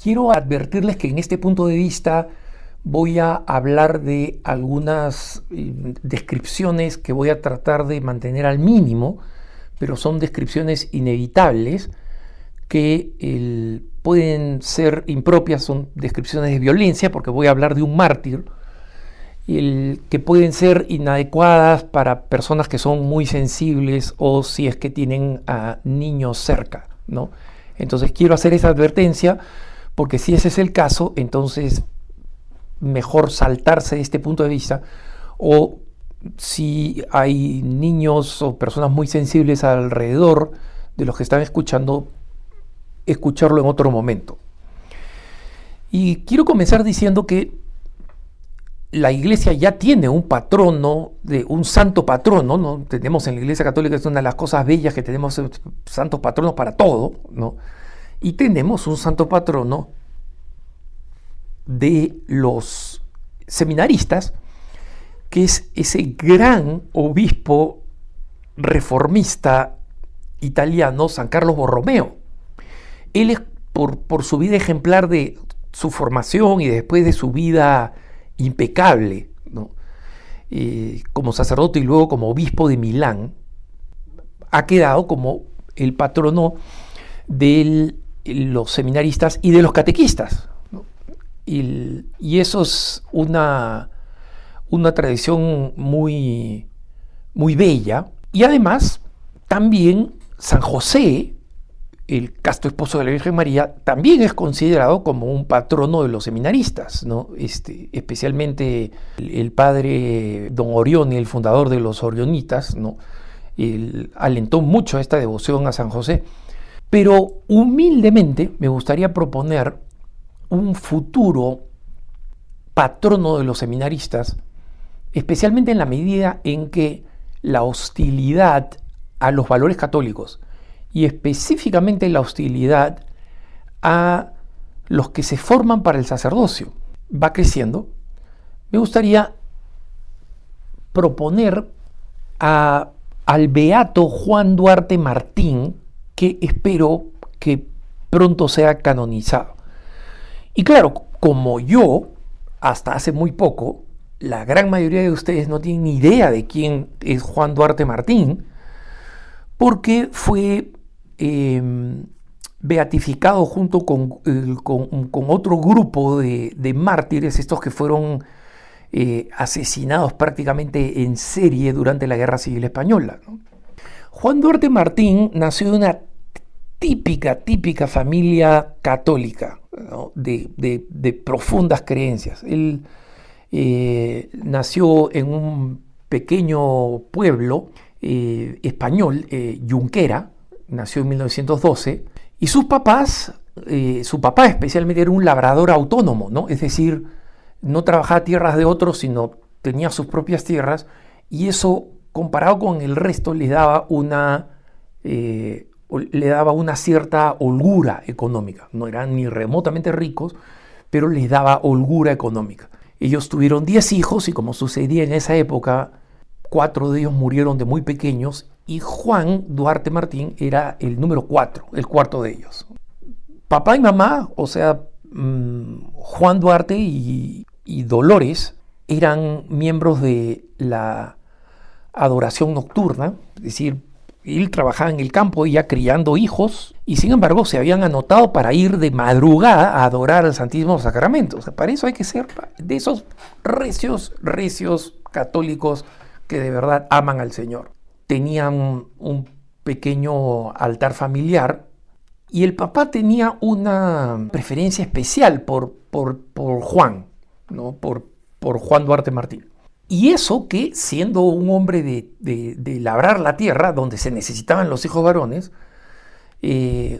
Quiero advertirles que en este punto de vista voy a hablar de algunas descripciones que voy a tratar de mantener al mínimo, pero son descripciones inevitables que pueden ser impropias, son descripciones de violencia, porque voy a hablar de un mártir, que pueden ser inadecuadas para personas que son muy sensibles o si es que tienen a niños cerca, ¿no? Entonces quiero hacer esa advertencia, porque si ese es el caso, entonces mejor saltarse de este punto de vista, o si hay niños o personas muy sensibles alrededor de los que están escuchando, escucharlo en otro momento. Y quiero comenzar diciendo que la iglesia ya tiene un patrono, un santo patrono, ¿no? Tenemos en la iglesia católica, es una de las cosas bellas que tenemos santos patronos para todo, ¿no? Y tenemos un santo patrono de los seminaristas, que es ese gran obispo reformista italiano, San Carlos Borromeo. Él es, por su vida ejemplar de su formación y después de su vida impecable, ¿no? Como sacerdote y luego como obispo de Milán, ha quedado como el patrono de los seminaristas y de los catequistas, ¿no? Y eso es una tradición muy, muy bella. Y además, también San José, el casto esposo de la Virgen María, también es considerado como un patrono de los seminaristas, ¿no? Especialmente el padre Don Orione, el fundador de los orionitas, ¿no? Él alentó mucho esta devoción a San José. Pero humildemente me gustaría proponer un futuro patrono de los seminaristas, especialmente en la medida en que la hostilidad a los valores católicos y específicamente la hostilidad a los que se forman para el sacerdocio va creciendo. Me gustaría proponer al beato Juan Duarte Martín, que espero que pronto sea canonizado. Y claro, como yo, hasta hace muy poco, la gran mayoría de ustedes no tienen ni idea de quién es Juan Duarte Martín, porque fue beatificado junto con otro grupo de mártires, estos que fueron asesinados prácticamente en serie durante la Guerra Civil Española, ¿no? Juan Duarte Martín nació de una típica familia católica, ¿no? de profundas creencias. Él nació en un pequeño pueblo español, Junquera, nació en 1912, y sus papás, su papá especialmente era un labrador autónomo, ¿no? Es decir, no trabajaba tierras de otros, sino tenía sus propias tierras, y eso, comparado con el resto, le daba una cierta holgura económica. No eran ni remotamente ricos, pero les daba holgura económica. Ellos tuvieron 10 hijos y, como sucedía en esa época, 4 de ellos murieron de muy pequeños y Juan Duarte Martín era el número 4, el cuarto de ellos. Papá y mamá, o sea, Juan Duarte y Dolores, eran miembros de la adoración nocturna, es decir, él trabajaba en el campo ya criando hijos y sin embargo se habían anotado para ir de madrugada a adorar al Santísimo Sacramento. O sea, para eso hay que ser de esos recios católicos que de verdad aman al Señor. Tenían un pequeño altar familiar y el papá tenía una preferencia especial por Juan, ¿no? Por Juan Duarte Martín. Y eso que, siendo un hombre de labrar la tierra, donde se necesitaban los hijos varones,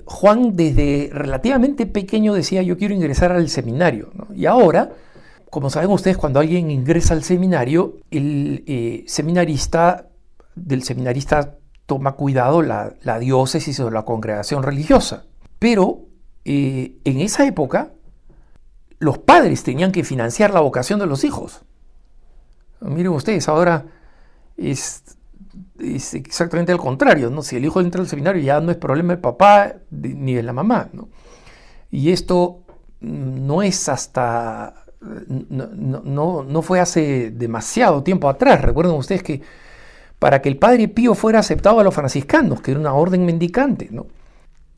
Juan desde relativamente pequeño decía: yo quiero ingresar al seminario, ¿no? Y ahora, como saben ustedes, cuando alguien ingresa al seminario, el seminarista toma cuidado la diócesis o la congregación religiosa. Pero en esa época, los padres tenían que financiar la vocación de los hijos. Miren ustedes, ahora es exactamente al contrario, ¿no? Si el hijo entra al seminario ya no es problema del papá ni de la mamá, ¿no? Y esto no es hasta, no fue hace demasiado tiempo atrás. Recuerden ustedes que para que el Padre Pío fuera aceptado a los franciscanos, que era una orden mendicante, ¿no?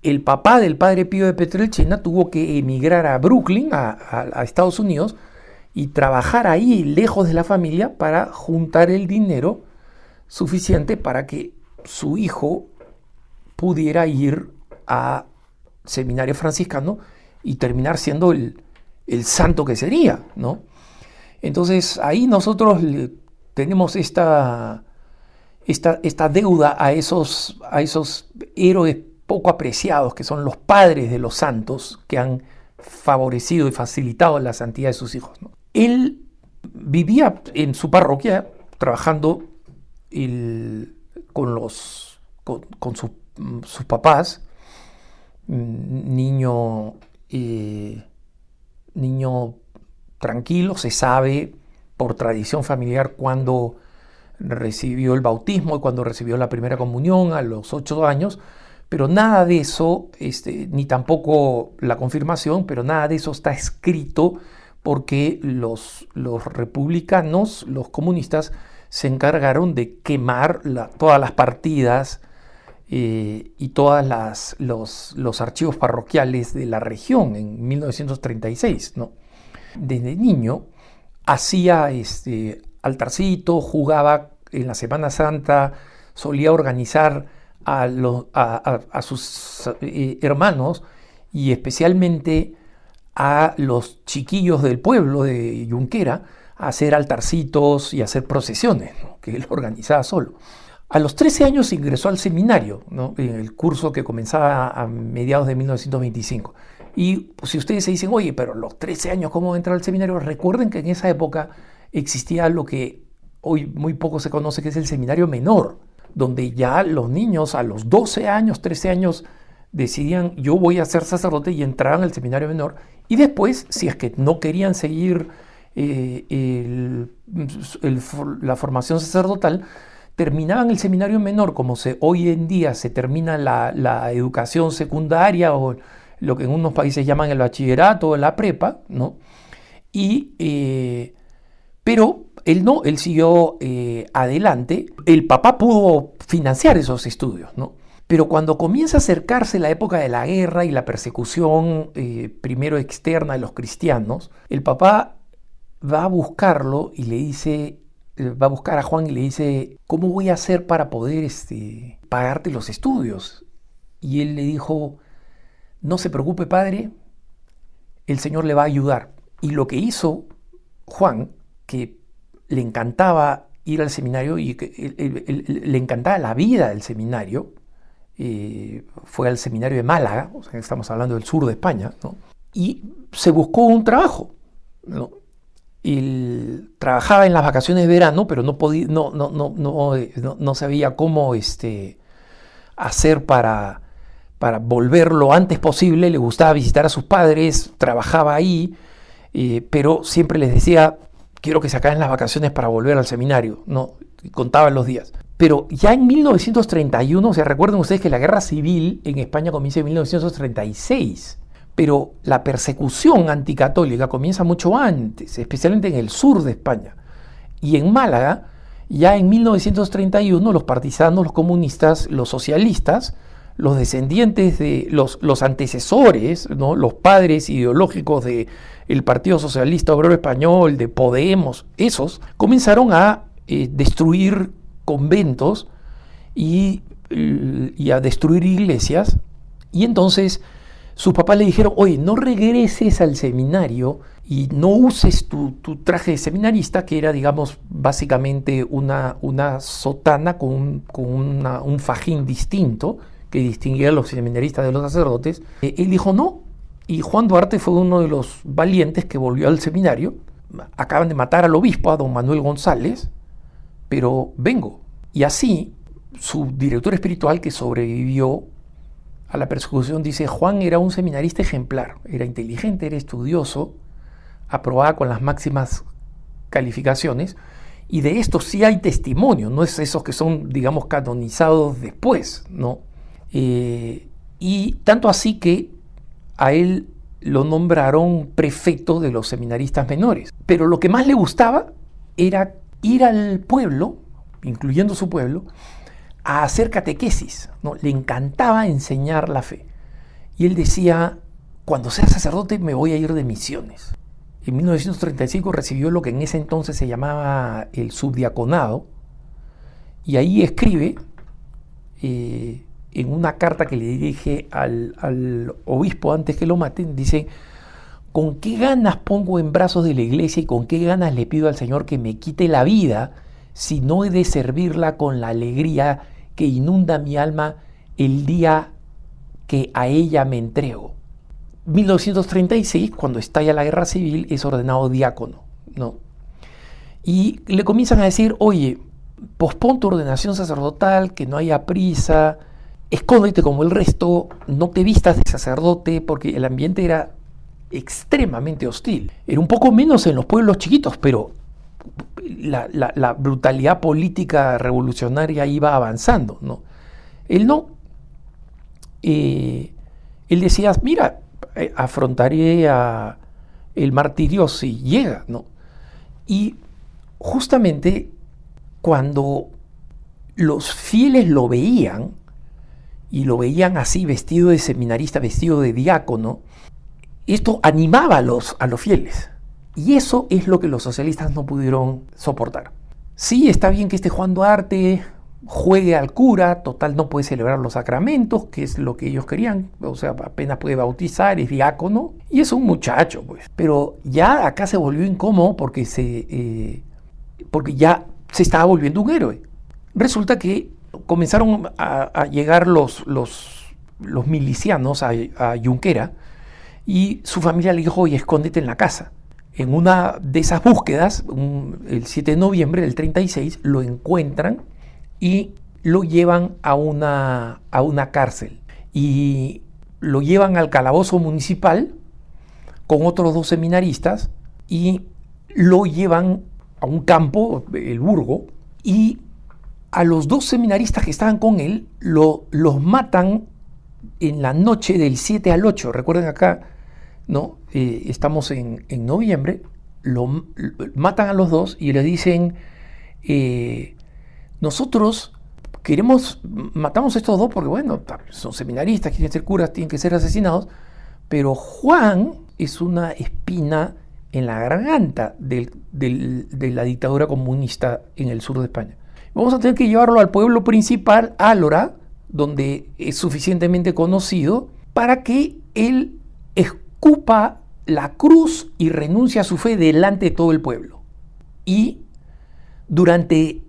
El papá del Padre Pío de Pietrelcina tuvo que emigrar a Brooklyn, a Estados Unidos, y trabajar ahí, lejos de la familia, para juntar el dinero suficiente para que su hijo pudiera ir a seminario franciscano y terminar siendo el santo que sería, ¿no? Entonces ahí nosotros tenemos esta deuda a esos héroes poco apreciados, que son los padres de los santos, que han favorecido y facilitado la santidad de sus hijos, ¿no? Él vivía en su parroquia trabajando con sus papás, niño tranquilo. Se sabe por tradición familiar cuándo recibió el bautismo y cuando recibió la primera comunión a los 8 años, pero nada de eso, ni tampoco la confirmación, pero nada de eso está escrito, porque los republicanos, los comunistas, se encargaron de quemar todas las partidas y todos los archivos parroquiales de la región en 1936, ¿no? Desde niño hacía altarcito, jugaba en la Semana Santa, solía organizar a sus hermanos y especialmente a los chiquillos del pueblo de Junquera a hacer altarcitos y a hacer procesiones, ¿no? Que él organizaba solo. A los 13 años ingresó al seminario, ¿no? En el curso que comenzaba a mediados de 1925. Y pues, si ustedes se dicen, oye, pero a los 13 años, ¿cómo entra al seminario? Recuerden que en esa época existía lo que hoy muy poco se conoce, que es el seminario menor, donde ya los niños a los 12 años, 13 años, decidían, yo voy a ser sacerdote, y entraban al seminario menor. Y después, si es que no querían seguir la formación sacerdotal, terminaban el seminario menor, como hoy en día se termina la educación secundaria, o lo que en unos países llaman el bachillerato o la prepa, ¿no? Pero él siguió adelante. El papá pudo financiar esos estudios, ¿no? Pero cuando comienza a acercarse la época de la guerra y la persecución, primero externa de los cristianos, el papá va a buscarlo y le dice, va a buscar a Juan y le dice, ¿cómo voy a hacer para poder pagarte los estudios? Y él le dijo, no se preocupe, padre, el Señor le va a ayudar. Y lo que hizo Juan, que le encantaba ir al seminario y que le encantaba la vida del seminario, fue al seminario de Málaga, o sea, estamos hablando del sur de España, ¿no? Y se buscó un trabajo, ¿no? Él trabajaba en las vacaciones de verano, pero no podía, no sabía cómo hacer para volver lo antes posible. Le gustaba visitar a sus padres, trabajaba ahí, pero siempre les decía, quiero que se acaben las vacaciones para volver al seminario, ¿no? Y contaban los días. Pero ya en 1931, o sea, recuerden ustedes que la guerra civil en España comienza en 1936, pero la persecución anticatólica comienza mucho antes, especialmente en el sur de España. Y en Málaga, ya en 1931, los partisanos, los comunistas, los socialistas, los descendientes de los antecesores, ¿no? Los padres ideológicos del Partido Socialista Obrero Español, de Podemos, esos comenzaron a destruir conventos y a destruir iglesias. Y entonces sus papás le dijeron, oye, no regreses al seminario y no uses tu traje de seminarista, que era, digamos, básicamente una sotana con un fajín distinto que distinguía a los seminaristas de los sacerdotes. Él dijo no, y Juan Duarte fue uno de los valientes que volvió al seminario. Acaban de matar al obispo, a don Manuel González, pero vengo. Y así, su director espiritual, que sobrevivió a la persecución, dice, Juan era un seminarista ejemplar, era inteligente, era estudioso, aprobaba con las máximas calificaciones, y de esto sí hay testimonio, no es esos que son, digamos, canonizados después, ¿no? Y tanto así que a él lo nombraron prefecto de los seminaristas menores. Pero lo que más le gustaba era ir al pueblo, incluyendo su pueblo, a hacer catequesis, ¿no? Le encantaba enseñar la fe. Y él decía, cuando sea sacerdote me voy a ir de misiones. En 1935 recibió lo que en ese entonces se llamaba el subdiaconado, y ahí escribe en una carta que le dirige al obispo antes que lo maten, dice: ¿con qué ganas pongo en brazos de la iglesia y con qué ganas le pido al Señor que me quite la vida si no he de servirla con la alegría que inunda mi alma el día que a ella me entrego? 1936, cuando estalla la guerra civil, es ordenado diácono, ¿no? Y le comienzan a decir: oye, pospon tu ordenación sacerdotal, que no haya prisa, escóndete como el resto, no te vistas de sacerdote, porque el ambiente era extremadamente hostil. Era un poco menos en los pueblos chiquitos, pero la brutalidad política revolucionaria iba avanzando, ¿no? Él no. Él decía: mira, afrontaré el martirio si llega, ¿no? Y justamente cuando los fieles lo veían, y lo veían así, vestido de seminarista, vestido de diácono, esto animaba a los fieles. Y eso es lo que los socialistas no pudieron soportar. Sí, está bien que este Juan Duarte juegue al cura, total no puede celebrar los sacramentos, que es lo que ellos querían, o sea, apenas puede bautizar, es diácono, y es un muchacho, pues. Pero ya acá se volvió incómodo porque ya se estaba volviendo un héroe. Resulta que comenzaron a llegar los milicianos a Junquera, y su familia le dijo: oye, escóndete en la casa. En una de esas búsquedas, el 7 de noviembre del 36, lo encuentran y lo llevan a una cárcel. Y lo llevan al calabozo municipal con otros 2 seminaristas y lo llevan a un campo, el Burgo, y a los 2 seminaristas que estaban con él los matan en la noche del 7 al 8. Recuerden acá, ¿no? Estamos en noviembre, matan a los 2 y le dicen: nosotros matamos a estos 2 porque, bueno, son seminaristas, quieren ser curas, tienen que ser asesinados, pero Juan es una espina en la garganta de la dictadura comunista en el sur de España. Vamos a tener que llevarlo al pueblo principal, Álora, donde es suficientemente conocido, para que él escupa la cruz y renuncie a su fe delante de todo el pueblo. Y durante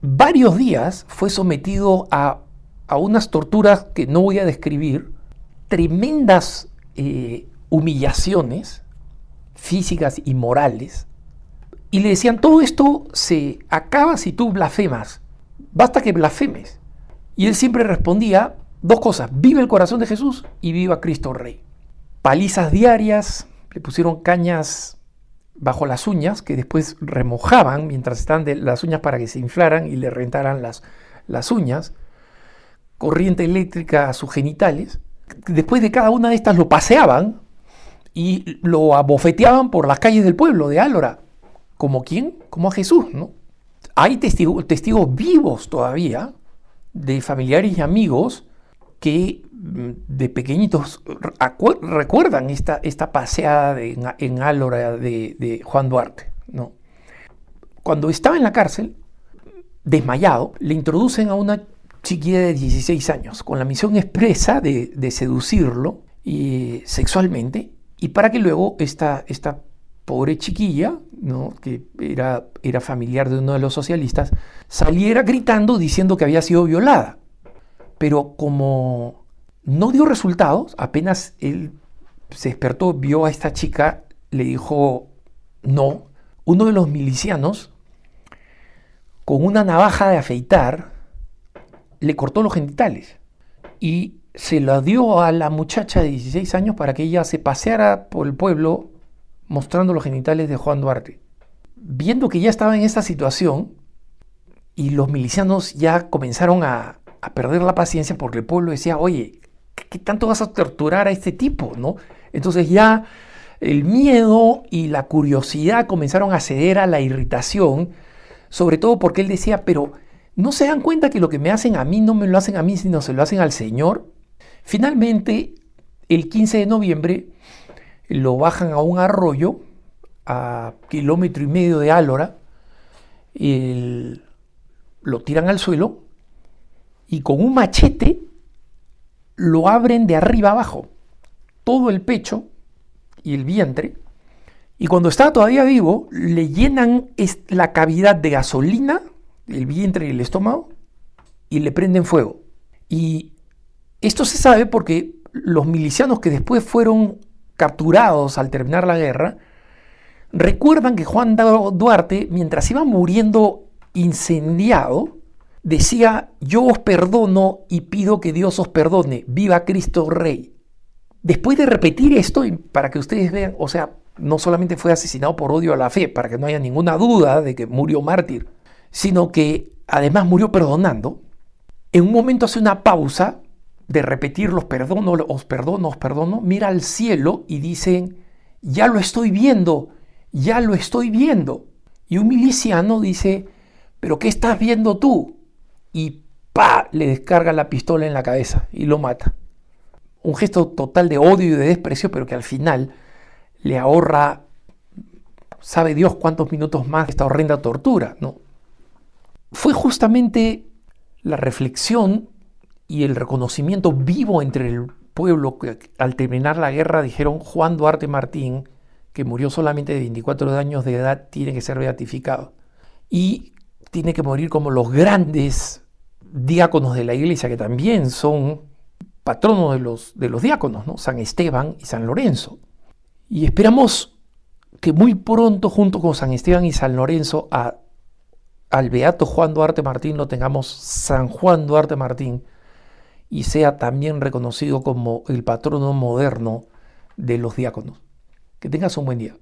varios días fue sometido a unas torturas que no voy a describir, tremendas humillaciones físicas y morales, y le decían: todo esto se acaba si tú blasfemas, basta que blasfemes. Y él siempre respondía 2 cosas: vive el corazón de Jesús y viva Cristo Rey. Palizas diarias, le pusieron cañas bajo las uñas que después remojaban mientras estaban las uñas para que se inflaran y le rentaran las uñas, corriente eléctrica a sus genitales. Después de cada una de estas lo paseaban y lo abofeteaban por las calles del pueblo de Álora. ¿Como quién? Como a Jesús, ¿no? Hay testigos vivos todavía de familiares y amigos que de pequeñitos recuerdan esta paseada en Álora de Juan Duarte, ¿no? Cuando estaba en la cárcel, desmayado, le introducen a una chiquilla de 16 años con la misión expresa de seducirlo sexualmente, y para que luego esta pobre chiquilla, ¿no?, que era familiar de uno de los socialistas, saliera gritando diciendo que había sido violada. Pero como no dio resultados, apenas él se despertó, vio a esta chica, le dijo no. Uno de los milicianos, con una navaja de afeitar, le cortó los genitales y se la dio a la muchacha de 16 años para que ella se paseara por el pueblo mostrando los genitales de Juan Duarte. Viendo que ya estaba en esta situación y los milicianos ya comenzaron a perder la paciencia, porque el pueblo decía: oye, ¿qué tanto vas a torturar a este tipo, no? Entonces ya el miedo y la curiosidad comenzaron a ceder a la irritación, sobre todo porque él decía, pero ¿no se dan cuenta que lo que me hacen a mí no me lo hacen a mí, sino se lo hacen al Señor? Finalmente, el 15 de noviembre, lo bajan a un arroyo a 1,5 kilómetros de Álora, lo tiran al suelo y con un machete lo abren de arriba abajo, todo el pecho y el vientre, y cuando estaba todavía vivo le llenan la cavidad de gasolina, el vientre y el estómago, y le prenden fuego. Y esto se sabe porque los milicianos que después fueron capturados al terminar la guerra recuerdan que Juan Duarte, mientras iba muriendo incendiado, decía: yo os perdono y pido que Dios os perdone, viva Cristo Rey. Después de repetir esto, y para que ustedes vean, o sea, no solamente fue asesinado por odio a la fe, para que no haya ninguna duda de que murió mártir, sino que además murió perdonando. En un momento hace una pausa de repetir los perdono, os perdono, os perdono, mira al cielo y dicen: ya lo estoy viendo, ya lo estoy viendo. Y un miliciano dice: ¿pero qué estás viendo tú? Y ¡pa!, le descarga la pistola en la cabeza y lo mata. Un gesto total de odio y de desprecio, pero que al final le ahorra, sabe Dios cuántos minutos más de esta horrenda tortura, ¿no? Fue justamente la reflexión y el reconocimiento vivo entre el pueblo que al terminar la guerra dijeron: Juan Duarte Martín, que murió solamente de 24 años de edad, tiene que ser beatificado. Y tiene que morir como los grandes diáconos de la iglesia, que también son patronos de los diáconos, ¿no? San Esteban y San Lorenzo. Y esperamos que muy pronto, junto con San Esteban y San Lorenzo, al beato Juan Duarte Martín lo tengamos San Juan Duarte Martín, y sea también reconocido como el patrono moderno de los diáconos. Que tengas un buen día.